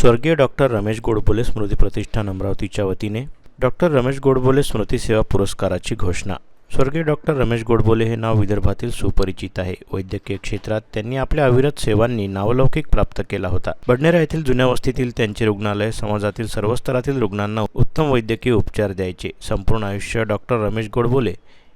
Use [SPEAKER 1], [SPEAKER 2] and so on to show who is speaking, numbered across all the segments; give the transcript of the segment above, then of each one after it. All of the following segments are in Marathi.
[SPEAKER 1] स्वर्गीय डॉक्टर रमेश गोडबोले स्मृती प्रतिष्ठान अमरावतीच्या वतीने डॉक्टर रमेश गोडबोले स्मृती सेवा पुरस्काराची घोषणा। स्वर्गीय डॉक्टर रमेश गोडबोले हे नाव विदर्भातील सुपरिचित आहे। वैद्यकीय क्षेत्रात त्यांनी आपल्या अविरत सेवांनी नावलौकिक प्राप्त केला होता। बडनेरा येथील जुन्या वस्तीतील त्यांचे रुग्णालय समाजातील सर्व स्तरातील रुग्णांना उत्तम वैद्यकीय उपचार द्यायचे। संपूर्ण आयुष्य डॉक्टर रमेश गोडबोले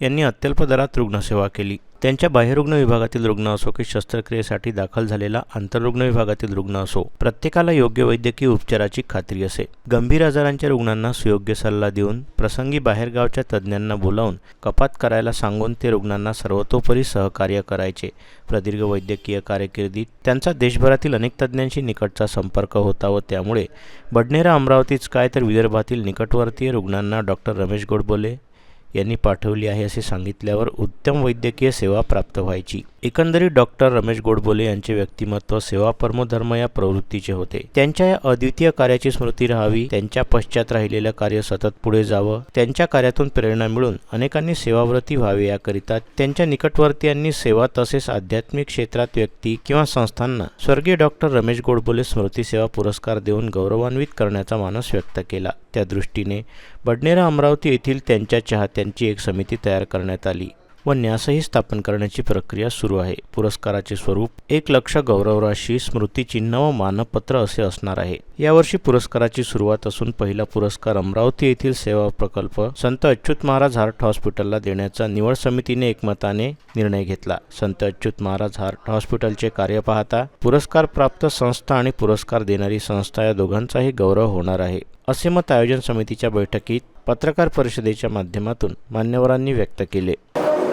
[SPEAKER 1] यांनी अत्यल्प दरात रुग्णसेवा केली। त्यांच्या बाह्यरुग्ण विभागातील रुग्ण असो की शस्त्रक्रियेसाठी दाखल झालेला आंतररुग्ण विभागातील रुग्ण असो, प्रत्येकाला योग्य वैद्यकीय उपचाराची खात्री असे। गंभीर आजारांच्या रुग्णांना सुयोग्य सल्ला देऊन प्रसंगी बाहेरगावच्या तज्ज्ञांना बोलावून कपात करायला सांगून ते रुग्णांना सर्वतोपरी सहकार्य करायचे। प्रदीर्घ वैद्यकीय कारकिर्दीत त्यांचा देशभरातील अनेक तज्ज्ञांशी निकटचा संपर्क होता व त्यामुळे बडनेरा अमरावतीच काय तर विदर्भातील निकटवर्तीय रुग्णांना डॉक्टर रमेश गोडबोले यांनी पाठवली आहे असे सांगितल्यावर उत्तम वैद्यकीय सेवा प्राप्त व्हायची। एकंदरीत डॉक्टर रमेश गोडबोले यांचे व्यक्तिमत्व सेवा परमो धर्म या प्रवृत्तीचे होते। त्यांच्या या अद्वितीय कार्याची स्मृती राहावी, त्यांच्या पश्चात राहिलेलं कार्य सतत पुढे जावं, त्यांच्या कार्यातून प्रेरणा मिळून अनेकांनी सेवाव्रती व्हावे याकरिता त्यांच्या निकटवर्तीयांनी सेवा तसेच आध्यात्मिक क्षेत्रात व्यक्ती किंवा संस्थांना स्वर्गीय डॉक्टर रमेश गोडबोले स्मृती सेवा पुरस्कार देऊन गौरवान्वित करण्याचा मानस व्यक्त केला। त्या दृष्टीने बडनेरा अमरावती येथील त्यांच्या चाहत्यांची एक समिती तयार करण्यात आली व न्यासही स्थापन करण्याची प्रक्रिया सुरू आहे। पुरस्काराचे स्वरूप 1,00,000 गौरवराशी, स्मृतिचिन्ह व मानपत्र असे असणार आहे। यावर्षी पुरस्काराची सुरुवात असून पहिला पुरस्कार अमरावती येथील सेवा प्रकल्प संत अच्युत महाराज हार्ट हॉस्पिटलला देण्याचा निवड समितीने एकमताने निर्णय घेतला। संत अच्युत महाराज हार्ट हॉस्पिटलचे कार्य पाहता पुरस्कार प्राप्त संस्था आणि पुरस्कार देणारी संस्था या दोघांचाही गौरव होणार आहे, असे मत आयोजन समितीच्या बैठकीत पत्रकार परिषदेच्या माध्यमातून मान्यवरांनी व्यक्त केले।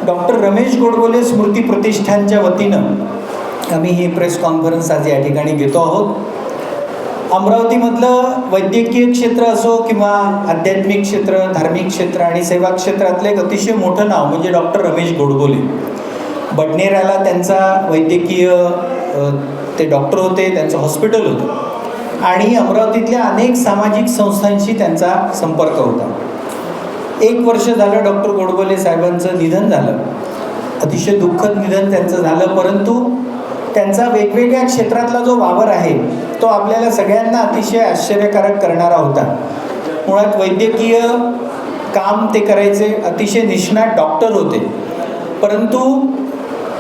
[SPEAKER 2] डॉक्टर रमेश गोडबोले स्मृती प्रतिष्ठानच्या वतीनं आम्ही ही प्रेस कॉन्फरन्स आज या ठिकाणी घेतो आहोत। अमरावतीमधलं वैद्यकीय क्षेत्र असो किंवा आध्यात्मिक क्षेत्र, धार्मिक क्षेत्र आणि सेवा क्षेत्रातलं एक अतिशय मोठं नाव म्हणजे डॉक्टर रमेश गोडबोले। बडनेराला त्यांचा वैद्यकीय ते डॉक्टर होते, त्यांचं हॉस्पिटल होतं आणि अमरावतीतल्या अनेक सामाजिक संस्थांशी त्यांचा संपर्क होता। 1 वर्ष झालं डॉक्टर गोडबोले साहेबांचं निधन झालं। अतिशय दुःखद निधन त्यांचं झालं, परंतु त्यांचा वेगवेगळ्या क्षेत्रातला जो वावर आहे तो आपल्याला सगळ्यांना अतिशय आश्चर्यकारक करणारा होता। मुळात वैद्यकीय काम ते करायचे, अतिशय निष्णात डॉक्टर होते, परंतु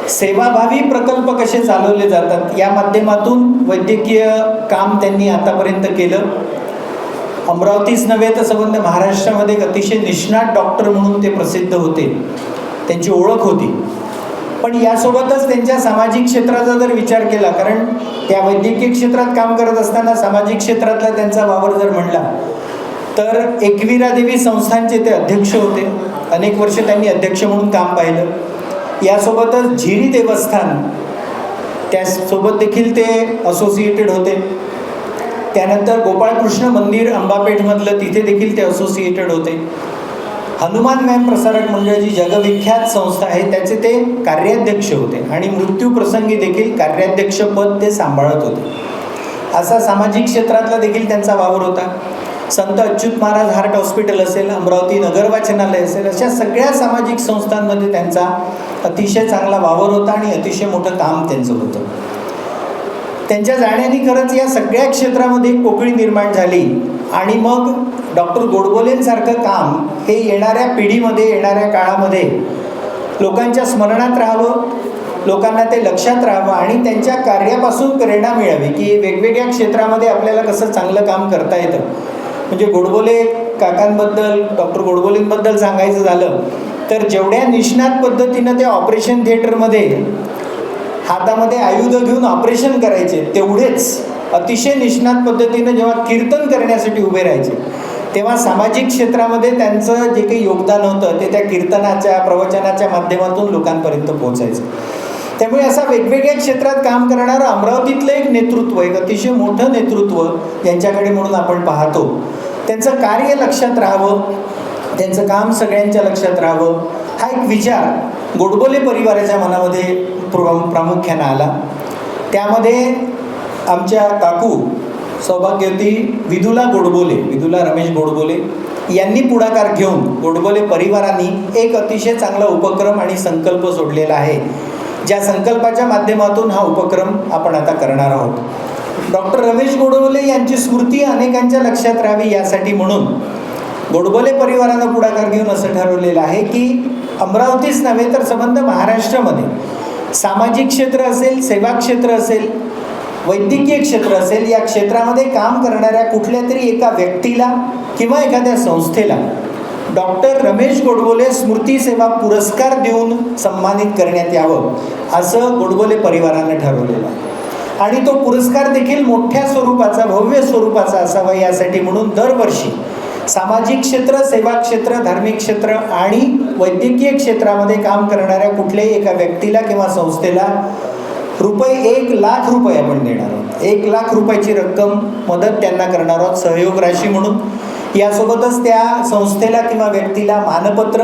[SPEAKER 2] सेवाभावी प्रकल्प कसे चालवले जातात या माध्यमातून वैद्यकीय काम त्यांनी आतापर्यंत केलं। अमरावतीच नव्हे तर संबंध महाराष्ट्रामध्ये एक अतिशय निष्णात डॉक्टर म्हणून ते प्रसिद्ध होते, त्यांची ओळख होती। पण यासोबतच त्यांच्या सामाजिक क्षेत्राचा जर विचार केला, कारण त्या वैद्यकीय क्षेत्रात काम करत असताना सामाजिक क्षेत्रातला त्यांचा वावर जर म्हणला तर एकविरा देवी संस्थानचे ते अध्यक्ष होते। अनेक वर्ष त्यांनी अध्यक्ष म्हणून काम पाहिलं। यासोबतच झिरी देवस्थान त्यासोबत देखील ते असोसिएटेड होते। त्यानंतर गोपाळकृष्ण मंदिर अंबापेठमधलं तिथे देखील ते असोसिएटेड होते। हनुमान मॅम प्रसारक मंडळ जी जगविख्यात संस्था आहे त्याचे ते कार्याध्यक्ष होते आणि मृत्यूप्रसंगी देखील कार्याध्यक्षपद ते सांभाळत होते। असा सामाजिक क्षेत्रातला देखील त्यांचा वावर होता। संत अच्युत महाराज हार्ट हॉस्पिटल असेल, अमरावती नगर वाचनालय असेल, अशा सगळ्या सामाजिक संस्थांमध्ये त्यांचा अतिशय चांगला वावर होता आणि अतिशय मोठं काम त्यांचं होतं। त्यांच्या जाण्याने खरंच या सगळ्या क्षेत्रामध्ये एक पोकळी निर्माण झाली आणि मग डॉक्टर गोडबोलेंसारखं काम हे येणाऱ्या पिढीमध्ये, येणाऱ्या काळामध्ये लोकांच्या स्मरणात राहावं, लोकांना ते लक्षात राहावं आणि त्यांच्या कार्यापासून प्रेरणा मिळावी की वेगवेगळ्या क्षेत्रामध्ये आपल्याला कसं चांगलं काम करता येतं। म्हणजे गोडबोले काकांबद्दल, डॉक्टर गोडबोलेंबद्दल सांगायचं झालं तर जेवढ्या निष्णात पद्धतीनं ते ऑपरेशन थिएटरमध्ये हातामध्ये आयुध घेऊन ऑपरेशन करायचे, तेवढेच अतिशय निष्णात पद्धतीनं जेव्हा कीर्तन करण्यासाठी उभे राहायचे तेव्हा सामाजिक क्षेत्रामध्ये त्यांचं जे काही योगदान होतं ते त्या कीर्तनाच्या, प्रवचनाच्या माध्यमातून लोकांपर्यंत पोहोचायचं। त्यामुळे असा वेगवेगळ्या क्षेत्रात काम करणारं अमरावतीतलं एक नेतृत्व, एक अतिशय मोठं नेतृत्व यांच्याकडे म्हणून आपण पाहतो। त्यांचं कार्य लक्षात राहावं, त्यांचं काम सगळ्यांच्या लक्षात राहावं, हा एक विचार गोडबोले परिवाराच्या मनामध्ये प्रामुख्यानं आला। त्यामध्ये आमच्या काकू सौभाग्यवती विदुला गोडबोले, विदुला रमेश गोडबोले यांनी पुढाकार घेऊन गोडबोले परिवारांनी एक अतिशय चांगला उपक्रम आणि संकल्प सोडलेला आहे, ज्या संकल्पाच्या माध्यमातून हा उपक्रम आपण आता करणार आहोत। डॉक्टर रमेश गोडबोले यांची स्मृती अनेकांच्या लक्षात राहावी यासाठी म्हणून गोडबोले परिवारानं पुढाकार घेऊन असं ठरवलेलं आहे की अमरावतीच नव्हे तर संबंध महाराष्ट्रामध्ये सामाजिक क्षेत्र असेल, सेवा क्षेत्र असेल, वैद्यकीय क्षेत्र असेल, या क्षेत्रामध्ये काम करणाऱ्या कुठल्या तरी एका व्यक्तीला किंवा एखाद्या संस्थेला डॉक्टर रमेश गोडबोले स्मृती सेवा पुरस्कार देऊन सन्मानित करण्यात यावं असं गोडबोले परिवारानं ठरवलेलं आहे. आणि तो पुरस्कार देखील मोठ्या स्वरूपाचा, भव्य स्वरूपाचा असावा यासाठी म्हणून दरवर्षी सामाजिक क्षेत्र, सेवा क्षेत्र, धार्मिक क्षेत्र आणि वैद्यकीय क्षेत्रामध्ये काम करणाऱ्या कुठल्याही एका व्यक्तीला किंवा संस्थेला ₹1,00,000 आपण देणार आहोत. 1,00,000 रुपयाची रक्कम मदत त्यांना करणार आहोत सहयोग राशी म्हणून. यासोबतच त्या संस्थेला किंवा व्यक्तीला मानपत्र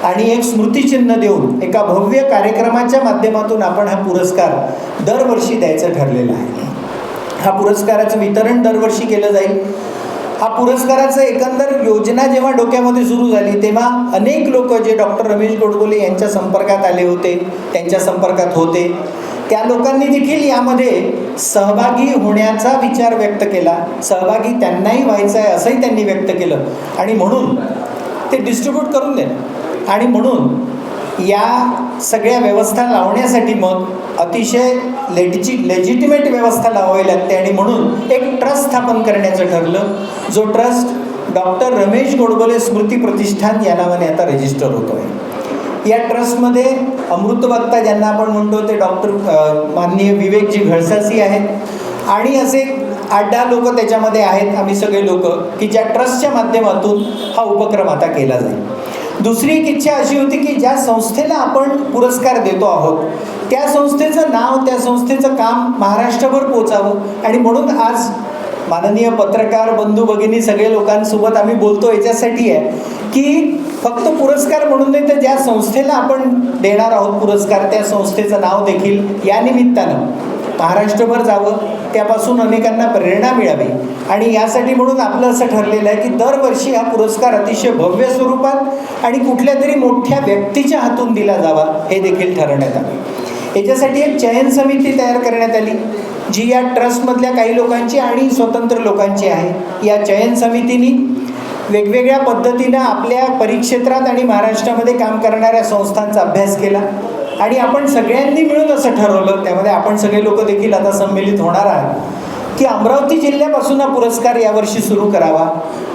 [SPEAKER 2] आणि एक स्मृतिचिन्ह देऊन एका भव्य कार्यक्रमाच्या माध्यमातून आपण हा पुरस्कार दरवर्षी द्यायचं ठरलेलं आहे. हा पुरस्काराचं वितरण दरवर्षी केलं जाईल. हा पुरस्काराचं एकंदर योजना जेव्हा डोक्यामध्ये सुरू झाली तेव्हा अनेक लोक जे डॉक्टर रमेश गोडबोले यांच्या संपर्कात आले होते, त्यांच्या संपर्कात होते, त्या लोकांनी देखील यामध्ये सहभागी होण्याचा विचार व्यक्त केला. सहभागी त्यांनाही व्हायचं आहे असंही त्यांनी व्यक्त केलं आणि म्हणून ते डिस्ट्रीब्यूट करून दिलं. आणि म्हणून या सगळ्या व्यवस्था लावण्यासाठी मग अतिशय लेजिटिमेट व्यवस्था लावावी लागते आणि म्हणून एक ट्रस्ट स्थापन करण्याचं ठरलं, जो ट्रस्ट डॉक्टर रमेश गोडबोले स्मृती प्रतिष्ठान या नावाने आता रजिस्टर होतो आहे. या ट्रस्टमध्ये अमृतवक्ता ज्यांना आपण म्हणतो ते डॉक्टर माननीय विवेकजी घळसासी आहेत आणि असे 8-10 लोक त्याच्यामध्ये आहेत, आम्ही सगळे लोक की ज्या ट्रस्टच्या माध्यमातून हा उपक्रम आता केला जाईल. दुसरी एक इच्छा अशी होती की ज्या संस्थेला आपण पुरस्कार देतो आहोत त्या संस्थेचं नाव, त्या संस्थेचं काम महाराष्ट्रभर पोचावं आणि म्हणून आज माननीय पत्रकार बंधू भगिनी सगळे लोकांसोबत आम्ही बोलतो याच्यासाठी आहे की फक्त पुरस्कार म्हणून नाही तर ज्या संस्थेला आपण देणार आहोत पुरस्कार त्या संस्थेचं नाव देखील या निमित्तानं महाराष्ट्रभर जावं, त्यापासून अनेकांना प्रेरणा मिळावी. आणि यासाठी म्हणून आपलं असं ठरलेलं आहे की दरवर्षी हा पुरस्कार अतिशय भव्य स्वरूपात आणि कुठल्या तरी मोठ्या व्यक्तीच्या हातून दिला जावा हे देखील ठरवण्यात आलं. याच्यासाठी एक चयन समिती तयार करण्यात आली जी या ट्रस्टमधल्या काही लोकांची आणि स्वतंत्र लोकांची आहे. या चयन समितीने वेगवेगळ्या पद्धतीनं आपल्या परिक्षेत्रात आणि महाराष्ट्रामध्ये काम करणाऱ्या संस्थांचा अभ्यास केला आणि आपण सगळ्यांनी मिळून असं ठरवलं, त्यामध्ये आपण सगळे लोक देखील आता संमिलित होणार आहात की अमरावती जिल्ह्यापासून हा पुरस्कार यावर्षी सुरू करावा.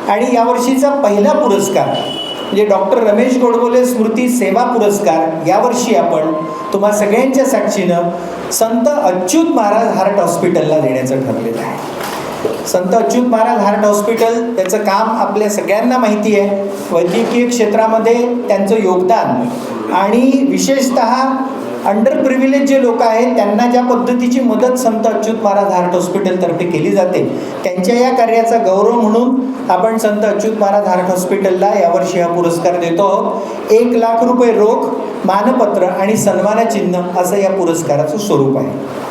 [SPEAKER 2] आणि यावर्षीचा पहिला पुरस्कार म्हणजे डॉक्टर रमेश गोडबोले स्मृती सेवा पुरस्कार यावर्षी आपण तुम्हा सगळ्यांच्या साक्षीनं संत अच्युत महाराज हार्ट हॉस्पिटलला देण्याचं ठरलेलं आहे. संत अच्युत महाराज हार्ट हॉस्पिटल त्याचं काम आपल्या सगळ्यांना माहिती आहे. वैद्यकीय क्षेत्रामध्ये त्यांचं योगदान आणि विशेषतः अंडर प्रिव्हिलेज जे लोक आहेत त्यांना ज्या पद्धतीची मदत संत अच्युत महाराज हार्ट हॉस्पिटलतर्फे केली जाते त्यांच्या या कार्याचा गौरव म्हणून आपण संत अच्युत महाराज हार्ट हॉस्पिटलला यावर्षी हा पुरस्कार देतो आहोत. ₹1,00,000 रोख, मानपत्र आणि सन्मानचिन्ह असं या पुरस्काराचं स्वरूप आहे.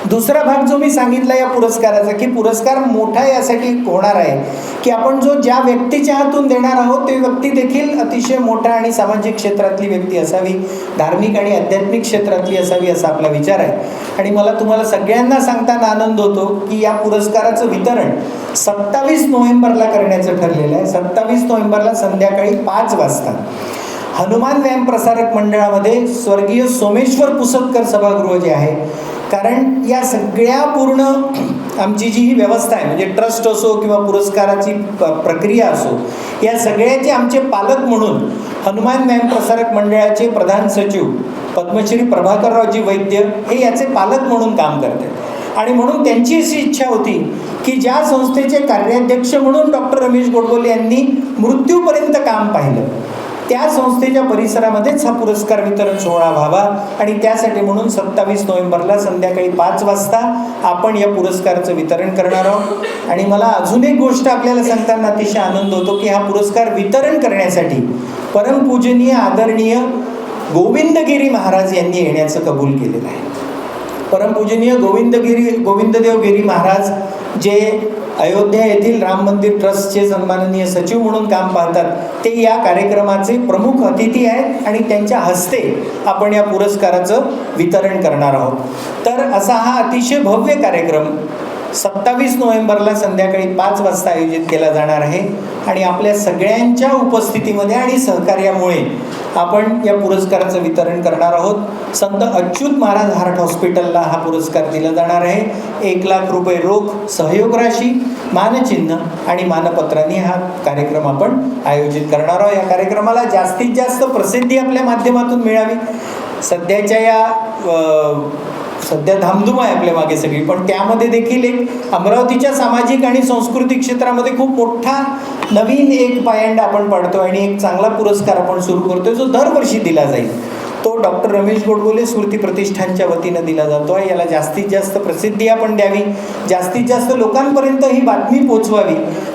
[SPEAKER 2] दुसरा भाग जो मी सांगितला या पुरस्काराचा की पुरस्कार मोठा यासाठी होणार आहे की आपण जो ज्या व्यक्तीच्या हातून देणार आहोत ते व्यक्ती देखील अतिशय मोठा आणि सामाजिक क्षेत्रातली व्यक्ती असावी, धार्मिक आणि आध्यात्मिक क्षेत्रातली असावी असा आपला विचार आहे. आणि मला तुम्हाला सगळ्यांना सांगताना आनंद होतो की या पुरस्काराचं वितरण 27 नोव्हेंबरला करण्याचं ठरलेलं आहे. 27 नोव्हेंबरला संध्याकाळी 5 वाजता हनुमान व्यायाम प्रसारक मंडळामध्ये स्वर्गीय सोमेश्वर पुसतकर सभागृह जे आहे, कारण या सगळ्या पूर्ण आमची जी ही व्यवस्था आहे म्हणजे ट्रस्ट असो किंवा पुरस्काराची प्रक्रिया असो या सगळ्याचे आमचे पालक म्हणून हनुमान व्यायाम प्रसारक मंडळाचे प्रधान सचिव पद्मश्री प्रभाकररावजी वैद्य हे याचे पालक म्हणून काम करतात. आणि म्हणून त्यांची अशी इच्छा होती की ज्या संस्थेचे कार्याध्यक्ष म्हणून डॉक्टर रमेश गोडबोले यांनी मृत्यूपर्यंत काम पाहिलं त्या संस्थेच्या परिसरामध्येच हा पुरस्कार वितरण सोहळा व्हावा आणि त्यासाठी म्हणून 27 नोव्हेंबरला संध्याकाळी 5 वाजता आपण या पुरस्काराचं वितरण करणार आहोत. आणि मला अजून एक गोष्ट आपल्याला सांगताना अतिशय आनंद होतो की हा पुरस्कार वितरण करण्यासाठी परमपूजनीय आदरणीय गोविंदगिरी महाराज यांनी येण्याचं कबूल केलेलं आहे. परमपूजनीय गोविंददेव गिरी महाराज जे अयोध्या येथील राम मंदिर ट्रस्टचे सन्माननीय सचिव म्हणून काम पाहतात ते या कार्यक्रमाचे प्रमुख अतिथी आहेत आणि त्यांच्या हस्ते आपण या पुरस्काराचं वितरण करणार आहोत. तर असा हा अतिशय भव्य कार्यक्रम 27 नोव्हेंबरला संध्याकाळी 5 वाजता आयोजित केला जाणार आहे आणि आपल्या सगळ्यांच्या उपस्थितीमध्ये आणि सहकार्यामुळे आपण या पुरस्काराचं वितरण करणार आहोत. संत अच्युत महाराज हार्ट हॉस्पिटलला हा पुरस्कार दिला जाणार आहे. 1 लाख रुपये रोख सहयोग राशी, मानचिन्ह आणि मानपत्रांनी हा कार्यक्रम आपण आयोजित करणार आहोत. या कार्यक्रमाला जास्तीत जास्त प्रसिद्धी आपल्या माध्यमातून मिळावी. सध्या धामधूम आहे आपल्या मागे सगळी, पण त्यामध्ये देखील एक अमरावतीच्या सामाजिक आणि सांस्कृतिक क्षेत्रामध्ये खूप मोठा नवीन एक पायंडा आपण पाडतो आणि एक चांगला पुरस्कार आपण सुरू करतोय जो दरवर्षी दिला जाईल. तो डॉक्टर रमेश गोडबोले स्मृती प्रतिष्ठानच्या वतीनं दिला जातो आहे. याला जास्तीत जास्त प्रसिद्धी आपण द्यावी, जास्तीत जास्त लोकांपर्यंत ही बातमी पोचवावी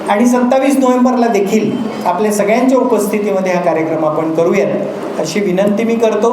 [SPEAKER 2] आणि 27 नोव्हेंबरला देखील आपल्या सगळ्यांच्या उपस्थितीमध्ये हा कार्यक्रम आपण करूयात अशी विनंती मी करतो.